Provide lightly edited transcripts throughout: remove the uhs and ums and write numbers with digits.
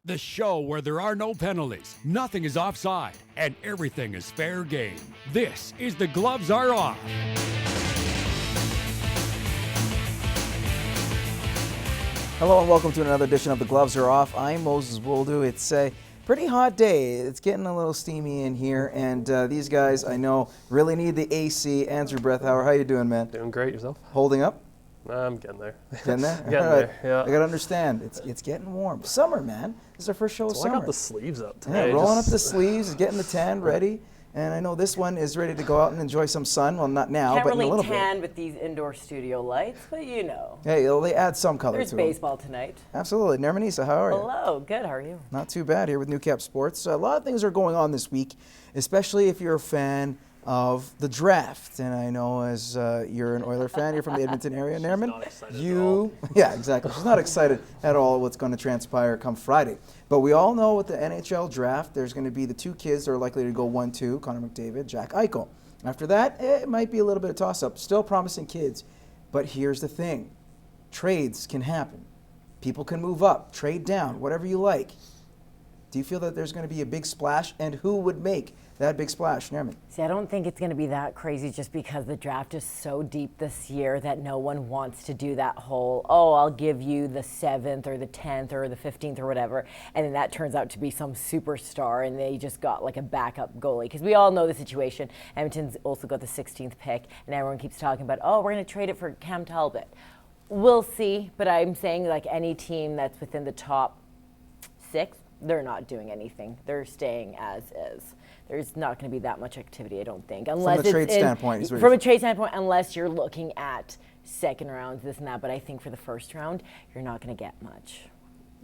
The show where there are no penalties, nothing is offside, and everything is fair game. This is The Gloves Are Off. Hello and welcome to another edition of The Gloves Are Off. I'm Moses Woldu. It's a pretty hot day. It's getting a little steamy in here, and these guys I know really need the AC. Andrew Brethauer, how you doing, man? Doing great, yourself? Holding up? I'm getting there. Getting there? Getting there, yeah. I gotta understand, it's getting warm. Summer, man. This is our first show of summer. I got the sleeves up today. Yeah, rolling up the sleeves, getting the tan ready. And I know this one is ready to go out and enjoy some sun. Well, not now, Can't but really in a little tan bit. with these indoor studio lights, but you know. Hey, they add some color There's to baseball tonight. Absolutely. Nahreman Issa, how are you? Hello, good, how are you? Not too bad here with New Cap Sports. A lot of things are going on this week, especially if you're a fan of the draft. And I know as you're an Oiler fan, you're from the Edmonton area, Nahreman. Not excited at all. Yeah, exactly. She's not excited at all what's going to transpire come Friday. But we all know with the NHL draft, there's going to be the two kids that are likely to go 1-2, Connor McDavid, Jack Eichel. After that, it might be a little bit of toss-up. Still promising kids. But here's the thing. Trades can happen. People can move up, trade down, whatever you like. Do you feel that there's going to be a big splash? And who would make that big splash, Nahreman? See, I don't think it's going to be that crazy just because the draft is so deep this year that no one wants to do that whole, oh, I'll give you the 7th or the 10th or the 15th or whatever, and then that turns out to be some superstar and they just got like a backup goalie. Because we all know the situation. Edmonton's also got the 16th pick, and everyone keeps talking about, oh, we're going to trade it for Cam Talbot. We'll see, but I'm saying like any team that's within the top 6, they're not doing anything. They're staying as is. There's not going to be that much activity, I don't think. Unless from a trade standpoint. From a trade standpoint, unless you're looking at second rounds, this and that. But I think for the first round, you're not going to get much.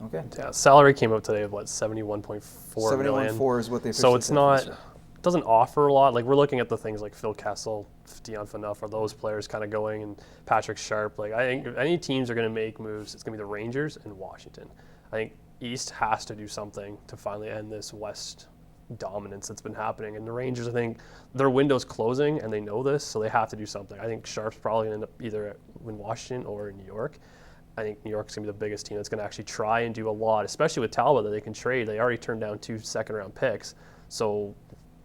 Okay. Yeah, salary came out today of what, 71.4 million. 71.4 is what they So it's said not, for this year. doesn't offer a lot. Like we're looking at the things like Phil Kessel, Dion Phaneuf, are those players kind of going, and Patrick Sharp. Like I think if any teams are going to make moves, it's going to be the Rangers and Washington. I think East has to do something to finally end this West dominance that's been happening. And the Rangers, I think their window's closing and they know this, so they have to do something. I think Sharp's probably going to end up either in Washington or in New York. I think New York's going to be the biggest team that's going to actually try and do a lot, especially with Talbot that they can trade. They already turned down 2 second-round picks, so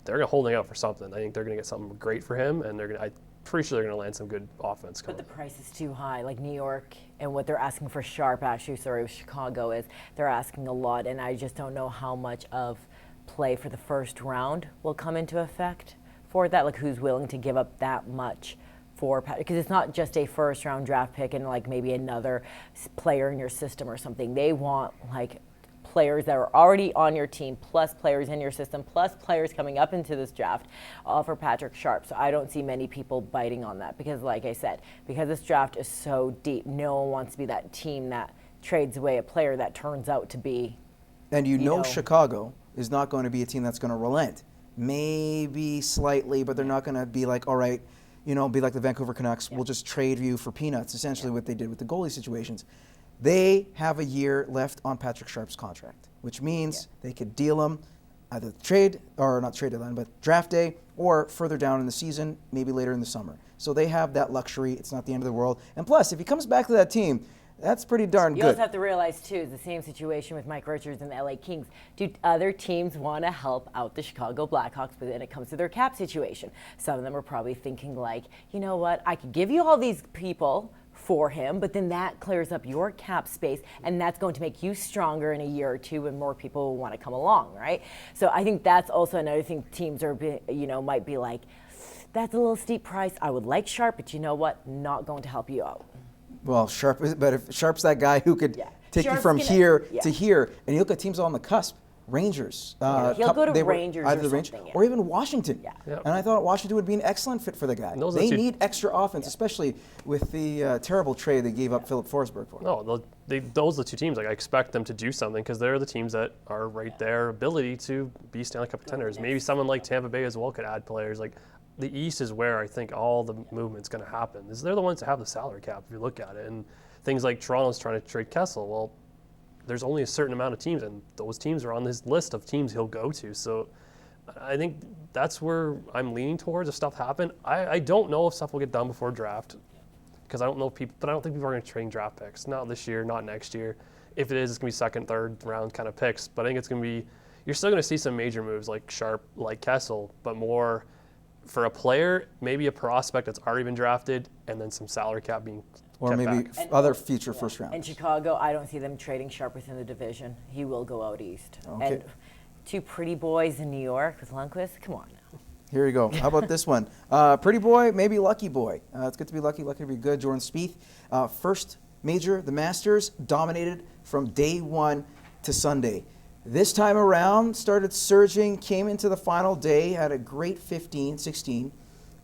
they're holding out for something. I think they're going to get something great for him, and I'm pretty sure they're going to land some good offense. But the price is too high. Like New York and what they're asking for Sharp, actually, with Chicago is they're asking a lot, and I just don't know how much of play for the first round will come into effect for that. Like who's willing to give up that much for, because it's not just a first round draft pick and like maybe another player in your system or something. They want like players that are already on your team, plus players in your system, plus players coming up into this draft, all for Patrick Sharp. So I don't see many people biting on that because, like I said, because this draft is so deep, no one wants to be that team that trades away a player that turns out to be. And you know Chicago is not going to be a team that's going to relent. Maybe slightly, but they're not going to be like, all right, be like the Vancouver Canucks. Yeah. We'll just trade you for peanuts, essentially what they did with the goalie situations. They have a year left on Patrick Sharp's contract, which means they could deal him either draft day or further down in the season, maybe later in the summer. So they have that luxury. It's not the end of the world. And plus, if he comes back to that team, that's pretty darn good. You also have to realize, too, it's the same situation with Mike Richards and the LA Kings. Do other teams want to help out the Chicago Blackhawks when it comes to their cap situation? Some of them are probably thinking like, you know what, I could give you all these people for him, but then that clears up your cap space, and that's going to make you stronger in a year or two when more people will want to come along, right? So I think that's also another thing teams are, might be like, that's a little steep price. I would like Sharp, but you know what? Not going to help you out. Well, but if Sharp's that guy who could take you from here to here, and you look at teams on the cusp, Rangers. He'll go to Rangers either or the something. Or even Washington. Yeah. Yep. And I thought Washington would be an excellent fit for the guy. They need extra offense, especially with the terrible trade they gave up Philip Forsberg for. No, those are the two teams. Like I expect them to do something because they're the teams that are right there, ability to be Stanley Cup contenders. Maybe someone like Tampa Bay as well could add players. Like the East is where I think all the movement's going to happen. They're the ones that have the salary cap if you look at it. And things like Toronto's trying to trade Kessel. Well, there's only a certain amount of teams, and those teams are on this list of teams he'll go to. So I think that's where I'm leaning towards if stuff happen. I don't know if stuff will get done before draft because I don't know people, but I don't think people are going to trade draft picks. Not this year, not next year. if it is, it's going to be second, third round kind of picks. But I think it's going to be, you're still going to see some major moves like Sharp, like Kessel, but more for a player, maybe a prospect that's already been drafted, and then some salary cap being or kept maybe back. other future first round. In Chicago, I don't see them trading Sharp within the division. He will go out east. Okay. And two pretty boys in New York with Lundqvist. Come on now. Here you go. How about this one? Pretty boy, maybe lucky boy. It's good to be lucky to be good. Jordan Spieth, first major, the Masters, dominated from day one to Sunday. This time around, started surging, came into the final day, had a great 15, 16,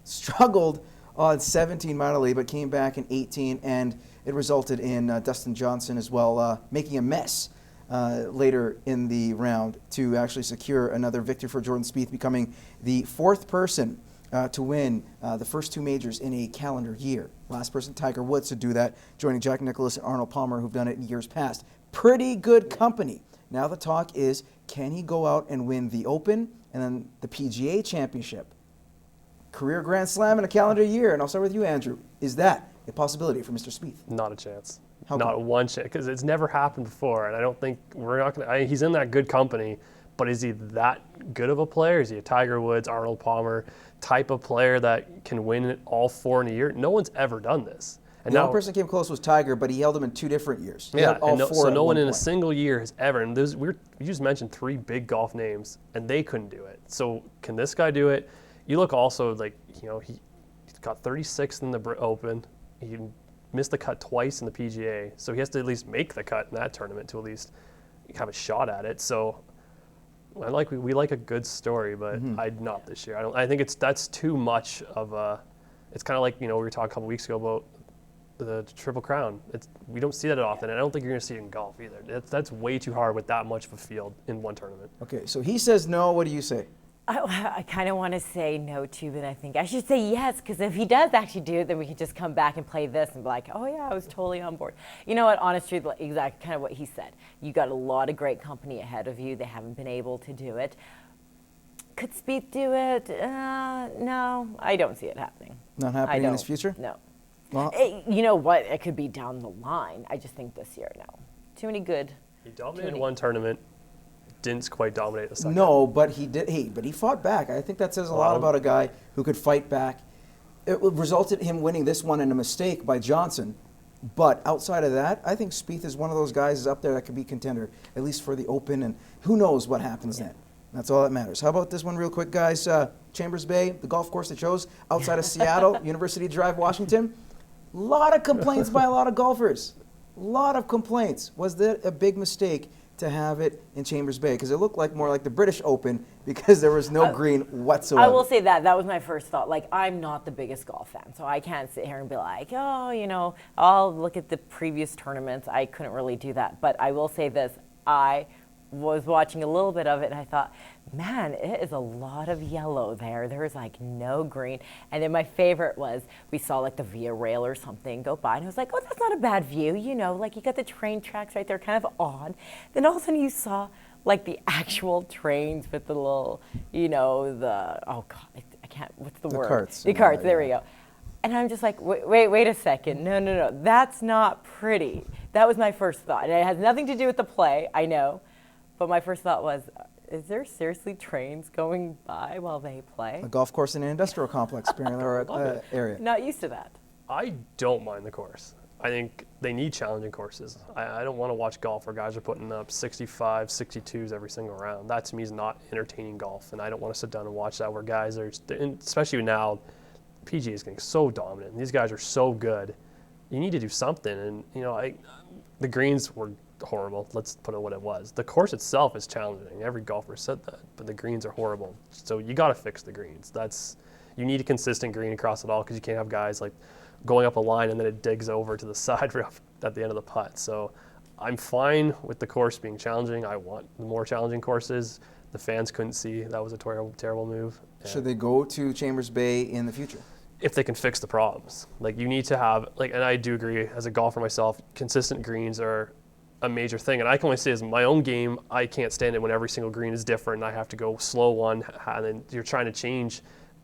struggled on 17 minorly, but came back in 18, and it resulted in Dustin Johnson as well making a mess later in the round to actually secure another victory for Jordan Spieth, becoming the fourth person to win the first two majors in a calendar year. Last person, Tiger Woods, to do that, joining Jack Nicklaus and Arnold Palmer, who've done it in years past. Pretty good company. Now the talk is, can he go out and win the Open and then the PGA Championship? Career Grand Slam in a calendar year. And I'll start with you, Andrew. Is that a possibility for Mr. Spieth? Not a chance. How Not come? one chance, because it's never happened before, and I don't think we're not going to. He's in that good company, but is he that good of a player? Is he a Tiger Woods, Arnold Palmer type of player that can win it all four in a year? No one's ever done this. And The now, only person that came close was Tiger, but he held him in 2 different years. He yeah, held all and no, four so at no one in a point. single year has ever. And you just mentioned 3 big golf names, and they couldn't do it. So can this guy do it? You look also like he got 36th in the Open. He missed the cut twice in the PGA, so he has to at least make the cut in that tournament to at least have a shot at it. So we like a good story, but not this year. I think that's too much of a. It's kind of like we were talking a couple weeks ago about the Triple Crown. We don't see that often, and I don't think you're going to see it in golf either. That's way too hard with that much of a field in one tournament. Okay, so he says no. What do you say? I kind of want to say no too, but I think I should say yes, because if he does actually do it, then we can just come back and play this and be like, oh yeah, I was totally on board. You know what, honestly, exactly kind of what he said. You got a lot of great company ahead of you. They haven't been able to do it. Could Spieth do it? No, I don't see it happening. Not happening in his future? No. Well, You know what? It could be down the line. I just think this year, no. Too many good. He dominated one tournament, didn't quite dominate the second. no, but he did. But he fought back. I think that says a lot about a guy who could fight back. It resulted in him winning this one in a mistake by Johnson. But outside of that, I think Spieth is one of those guys up there that could be contender, at least for the Open, and who knows what happens then. That's all that matters. How about this one real quick, guys? Chambers Bay, the golf course they chose outside of Seattle, University Drive, Washington. A lot of complaints by a lot of golfers. A lot of complaints. Was that a big mistake to have it in Chambers Bay? Because it looked like more like the British Open because there was no green whatsoever. I will say that was my first thought. Like, I'm not the biggest golf fan, so I can't sit here and be like, oh, I'll look at the previous tournaments. I couldn't really do that. But I will say this. I was watching a little bit of it, and I thought, man, it is a lot of yellow there. There's like no green. And then my favorite was we saw like the Via Rail or something go by, and I was like, oh, that's not a bad view. Like you got the train tracks right there, kind of odd. Then all of a sudden you saw like the actual trains with the little, oh God, I can't, what's the word? Carts. The carts, there we go. And I'm just like, wait a second. No, that's not pretty. That was my first thought. And it has nothing to do with the play, I know. But my first thought was, is there seriously trains going by while they play? A golf course in an industrial complex, apparently, or area. Not used to that. I don't mind the course. I think they need challenging courses. I don't want to watch golf where guys are putting up 65, 62s every single round. That to me is not entertaining golf, and I don't want to sit down and watch that where guys are, especially now, PGA is getting so dominant. And these guys are so good. You need to do something, and the greens were horrible. Let's put it what it was. The course itself is challenging. Every golfer said that, but the greens are horrible. So you got to fix the greens. You need a consistent green across it all, because you can't have guys like going up a line and then it digs over to the side at the end of the putt. So I'm fine with the course being challenging. I want more challenging courses. The fans couldn't see. That was a terrible move. Should they go to Chambers Bay in the future? If they can fix the problems. Like, you need to have, and I do agree, as a golfer myself, consistent greens are a major thing. And I can only say, as my own game, I can't stand it when every single green is different and I have to go slow one, and then you're trying to change.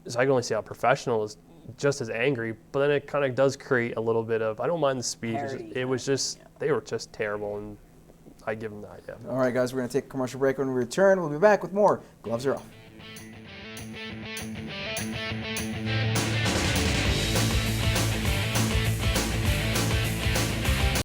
So I can only see how professional is just as angry, but then it kind of does create a little bit of, I don't mind the speed. They were just terrible, and I give them that. Yeah. All right, guys, we're going to take a commercial break. When we return, we'll be back with more Gloves Are Off.